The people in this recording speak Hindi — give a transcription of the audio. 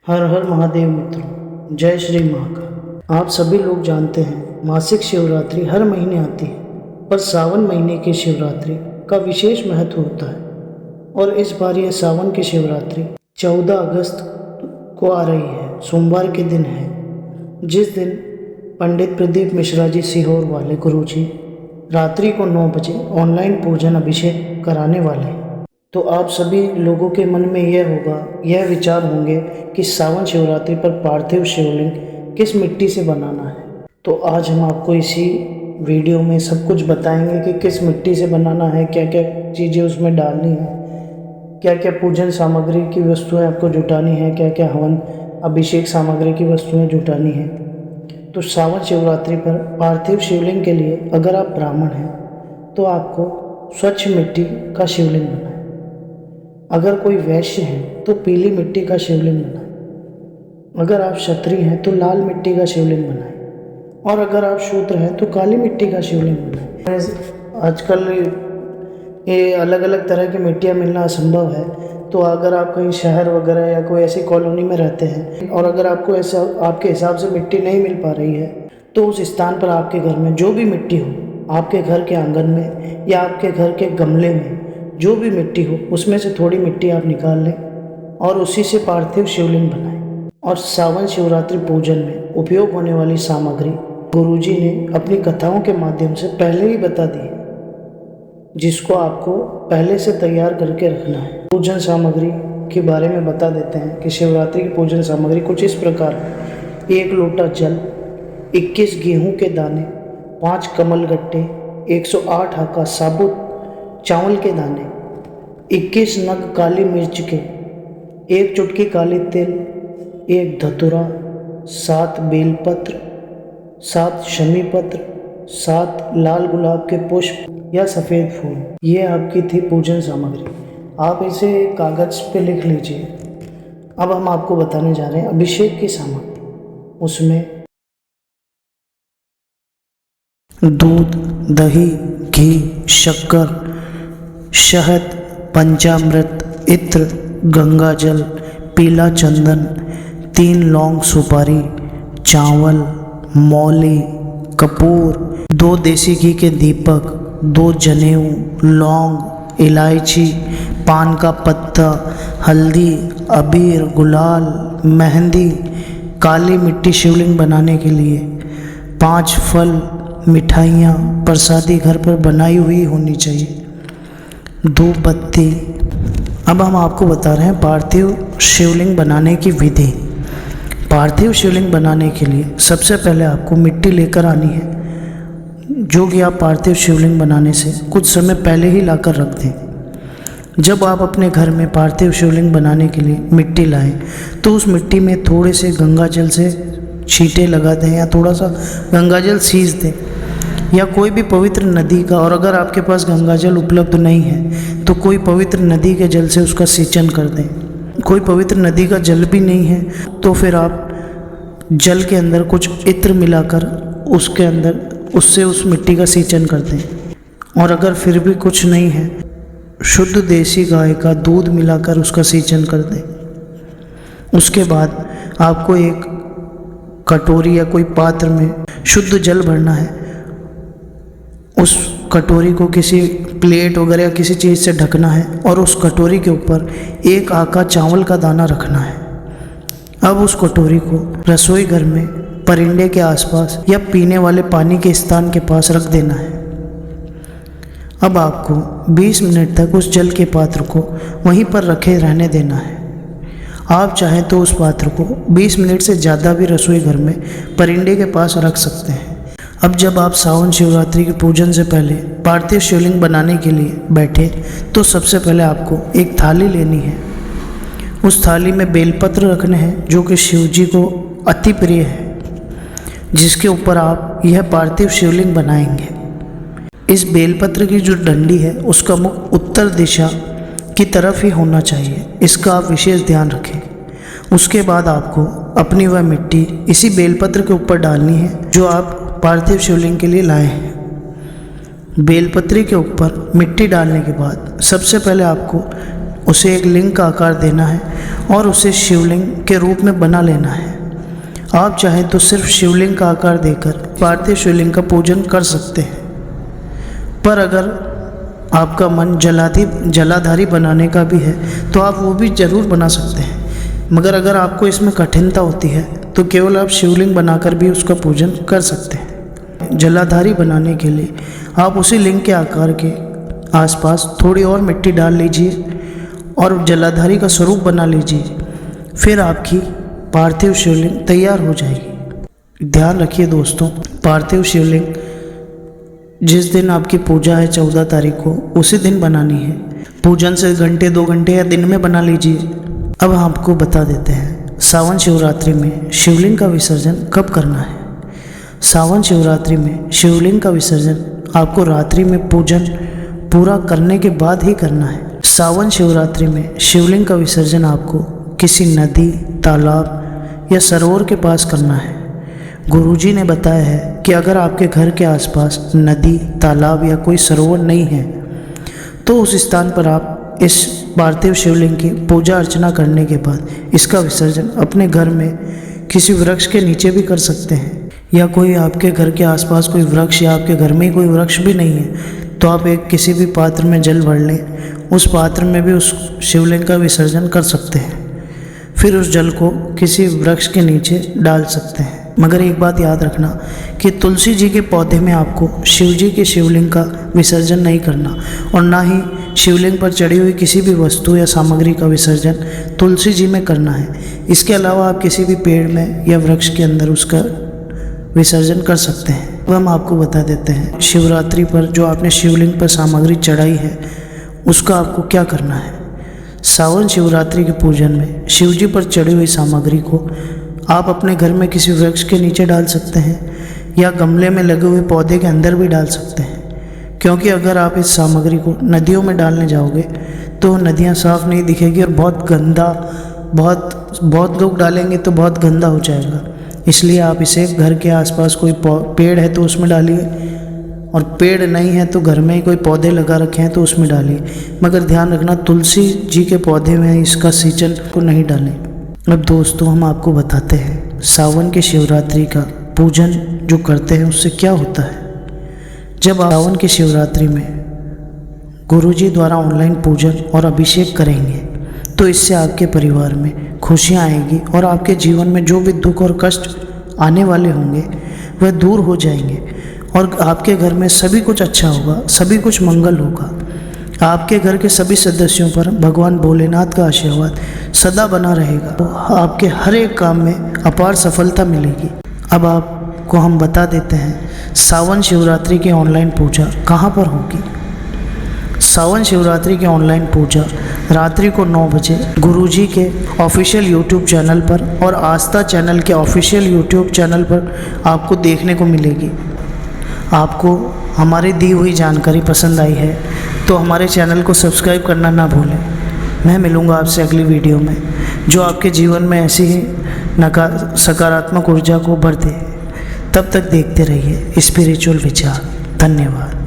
हर हर महादेव मित्रों, जय श्री महाकाल। आप सभी लोग जानते हैं मासिक शिवरात्रि हर महीने आती है, पर सावन महीने की शिवरात्रि का विशेष महत्व होता है। और इस बार यह सावन की शिवरात्रि 14 अगस्त को आ रही है, सोमवार के दिन है, जिस दिन पंडित प्रदीप मिश्रा जी सीहोर वाले गुरुजी रात्रि को 9 बजे ऑनलाइन पूजन अभिषेक कराने वाले हैं। तो आप सभी लोगों के मन में यह विचार होंगे कि सावन शिवरात्रि पर पार्थिव शिवलिंग किस मिट्टी से बनाना है। तो आज हम आपको इसी वीडियो में सब कुछ बताएंगे कि किस मिट्टी से बनाना है, क्या क्या चीज़ें उसमें डालनी है, क्या क्या पूजन सामग्री की वस्तुएं आपको जुटानी है, क्या क्या हवन अभिषेक सामग्री की वस्तुएं जुटानी है। तो सावन शिवरात्रि पर पार्थिव शिवलिंग के लिए अगर आप ब्राह्मण हैं तो आपको स्वच्छ मिट्टी का शिवलिंग बनाएं। अगर कोई वैश्य है तो पीली मिट्टी का शिवलिंग बनाएं। अगर आप क्षत्रिय हैं तो लाल मिट्टी का शिवलिंग बनाएं। और अगर आप शूद्र हैं तो काली मिट्टी का शिवलिंग बनाएं। आजकल ये अलग अलग तरह की मिट्टियाँ मिलना असंभव है, तो अगर आप कहीं शहर वगैरह या कोई ऐसी कॉलोनी में रहते हैं और अगर आपको ऐसा आपके हिसाब से मिट्टी नहीं मिल पा रही है, तो उस स्थान पर आपके घर में जो भी मिट्टी हो, आपके घर के आंगन में या आपके घर के गमले में जो भी मिट्टी हो, उसमें से थोड़ी मिट्टी आप निकाल लें और उसी से पार्थिव शिवलिंग बनाएं। और सावन शिवरात्रि पूजन में उपयोग होने वाली सामग्री गुरुजी ने अपनी कथाओं के माध्यम से पहले ही बता दी है, जिसको आपको पहले से तैयार करके रखना है। पूजन सामग्री के बारे में बता देते हैं कि शिवरात्रि की पूजन सामग्री कुछ इस प्रकार है: 1 लोटा जल, 21 गेहूं के दाने, 5 कमल गट्टे, 108 हाका साबुत चावल के दाने, 21 नग काली मिर्च के, 1 चुटकी काली तिल, 1 धतूरा, 7 बेलपत्र, 7 शमी पत्र, 7 लाल गुलाब के पुष्प या सफ़ेद फूल। ये आपकी थी पूजन सामग्री। आप इसे कागज़ पे लिख लीजिए। अब हम आपको बताने जा रहे हैं अभिषेक की सामग्री। उसमें दूध, दही, घी, शक्कर, शहद, पंचामृत, इत्र, गंगा जल, पीला चंदन, 3 लौंग सुपारी, चावल, मौली, कपूर, 2 देसी घी के दीपक, 2 जनेऊ, लौंग, इलायची, पान का पत्ता, हल्दी, अबीर, गुलाल, मेहंदी, काली मिट्टी शिवलिंग बनाने के लिए, 5 फल, मिठाइयाँ, प्रसादी घर पर बनाई हुई होनी चाहिए, धूप बत्ती। अब हम आपको बता रहे हैं पार्थिव शिवलिंग बनाने की विधि। पार्थिव शिवलिंग बनाने के लिए सबसे पहले आपको मिट्टी लेकर आनी है, जो कि आप पार्थिव शिवलिंग बनाने से कुछ समय पहले ही लाकर रख दें। जब आप अपने घर में पार्थिव शिवलिंग बनाने के लिए मिट्टी लाएं, तो उस मिट्टी में थोड़े से गंगा जल से छींटे लगा दें या थोड़ा सा गंगा जल सींच दें या कोई भी पवित्र नदी का, और अगर आपके पास गंगा जल उपलब्ध नहीं है तो कोई पवित्र नदी के जल से उसका सिंचन कर दें। कोई पवित्र नदी का जल भी नहीं है तो फिर आप जल के अंदर कुछ इत्र मिलाकर उसके अंदर उससे उस मिट्टी का सिंचन कर दें। और अगर फिर भी कुछ नहीं है, शुद्ध देसी गाय का दूध मिलाकर उसका सिंचन कर दें। उसके बाद आपको एक कटोरी या कोई पात्र में शुद्ध जल भरना है। उस कटोरी को किसी प्लेट वगैरह या किसी चीज़ से ढकना है और उस कटोरी के ऊपर 1 आका चावल का दाना रखना है। अब उस कटोरी को रसोई घर में परिंदे के आसपास या पीने वाले पानी के स्थान के पास रख देना है। अब आपको 20 मिनट तक उस जल के पात्र को वहीं पर रखे रहने देना है। आप चाहें तो उस पात्र को 20 मिनट से ज़्यादा भी रसोई घर में परिंदे के पास रख सकते हैं। अब जब आप सावन शिवरात्रि के पूजन से पहले पार्थिव शिवलिंग बनाने के लिए बैठे, तो सबसे पहले आपको एक थाली लेनी है। उस थाली में बेलपत्र रखने हैं, जो कि शिव जी को अति प्रिय है, जिसके ऊपर आप यह पार्थिव शिवलिंग बनाएंगे। इस बेलपत्र की जो डंडी है उसका मुख उत्तर दिशा की तरफ ही होना चाहिए, इसका आप विशेष ध्यान रखें। उसके बाद आपको अपनी वह मिट्टी इसी बेलपत्र के ऊपर डालनी है जो आप पार्थिव शिवलिंग के लिए लाए हैं। बेलपत्री के ऊपर मिट्टी डालने के बाद सबसे पहले आपको उसे एक लिंग का आकार देना है और उसे शिवलिंग के रूप में बना लेना है। आप चाहें तो सिर्फ शिवलिंग का आकार देकर पार्थिव शिवलिंग का पूजन कर सकते हैं, पर अगर आपका मन जलाधारी बनाने का भी है तो आप वो भी ज़रूर बना सकते हैं। मगर अगर आपको इसमें कठिनता होती है तो केवल आप शिवलिंग बनाकर भी उसका पूजन कर सकते हैं। जलाधारी बनाने के लिए आप उसी लिंग के आकार के आसपास थोड़ी और मिट्टी डाल लीजिए और जलाधारी का स्वरूप बना लीजिए। फिर आपकी पार्थिव शिवलिंग तैयार हो जाएगी। ध्यान रखिए दोस्तों, पार्थिव शिवलिंग जिस दिन आपकी पूजा है 14 तारीख को, उसी दिन बनानी है। पूजन से घंटे 2 घंटे या दिन में बना लीजिए। अब हम आपको बता देते हैं सावन शिवरात्रि में शिवलिंग का विसर्जन कब करना है। सावन शिवरात्रि में शिवलिंग का विसर्जन आपको रात्रि में पूजन पूरा करने के बाद ही करना है। सावन शिवरात्रि में शिवलिंग का विसर्जन आपको किसी नदी, तालाब या सरोवर के पास करना है। गुरुजी ने बताया है कि अगर आपके घर के आसपास नदी, तालाब या कोई सरोवर नहीं है तो उस स्थान पर आप इस पार्थिव शिवलिंग की पूजा अर्चना करने के बाद इसका विसर्जन अपने घर में किसी वृक्ष के नीचे भी कर सकते हैं, या कोई आपके घर के आसपास कोई वृक्ष या आपके घर में कोई वृक्ष भी नहीं है तो आप एक किसी भी पात्र में जल भर लें, उस पात्र में भी उस शिवलिंग का विसर्जन कर सकते हैं। फिर उस जल को किसी वृक्ष के नीचे डाल सकते हैं। मगर एक बात याद रखना कि तुलसी जी के पौधे में आपको शिव जी के शिवलिंग का विसर्जन नहीं करना और ना ही शिवलिंग पर चढ़ी हुई किसी भी वस्तु या सामग्री का विसर्जन तुलसी जी में करना है। इसके अलावा आप किसी भी पेड़ में या वृक्ष के अंदर उसका विसर्जन कर सकते हैं। अब हम आपको बता देते हैं शिवरात्रि पर जो आपने शिवलिंग पर सामग्री चढ़ाई है उसका आपको क्या करना है। सावन शिवरात्रि के पूजन में शिव जी पर चढ़ी हुई सामग्री को आप अपने घर में किसी वृक्ष के नीचे डाल सकते हैं या गमले में लगे हुए पौधे के अंदर भी डाल सकते हैं, क्योंकि अगर आप इस सामग्री को नदियों में डालने जाओगे तो नदियाँ साफ नहीं दिखेगी और बहुत गंदा, बहुत लोग डालेंगे तो बहुत गंदा हो जाएगा। इसलिए आप इसे घर के आसपास कोई पेड़ है तो उसमें डालिए, और पेड़ नहीं है तो घर में ही कोई पौधे लगा रखे हैं तो उसमें डालिए। मगर ध्यान रखना तुलसी जी के पौधे में इसका सींचन को नहीं डालें। अब दोस्तों हम आपको बताते हैं सावन के शिवरात्रि का पूजन जो करते हैं उससे क्या होता है। जब आप सावन की शिवरात्रि में गुरुजी द्वारा ऑनलाइन पूजन और अभिषेक करेंगे तो इससे आपके परिवार में खुशियाँ आएगी और आपके जीवन में जो भी दुख और कष्ट आने वाले होंगे वह दूर हो जाएंगे और आपके घर में सभी कुछ अच्छा होगा, सभी कुछ मंगल होगा। आपके घर के सभी सदस्यों पर भगवान भोलेनाथ का आशीर्वाद सदा बना रहेगा, तो आपके हर एक काम में अपार सफलता मिलेगी। अब आपको हम बता देते हैं सावन शिवरात्रि की ऑनलाइन पूजा कहाँ पर होगी। सावन शिवरात्रि की ऑनलाइन पूजा रात्रि को 9 बजे गुरुजी के ऑफिशियल यूट्यूब चैनल पर और आस्था चैनल के ऑफिशियल यूट्यूब चैनल पर आपको देखने को मिलेगी। आपको हमारी दी हुई जानकारी पसंद आई है तो हमारे चैनल को सब्सक्राइब करना ना भूलें। मैं मिलूँगा आपसे अगली वीडियो में जो आपके जीवन में ऐसी ही सकारात्मक ऊर्जा को भर दे। तब तक देखते रहिए स्पिरिचुअल विचार। धन्यवाद।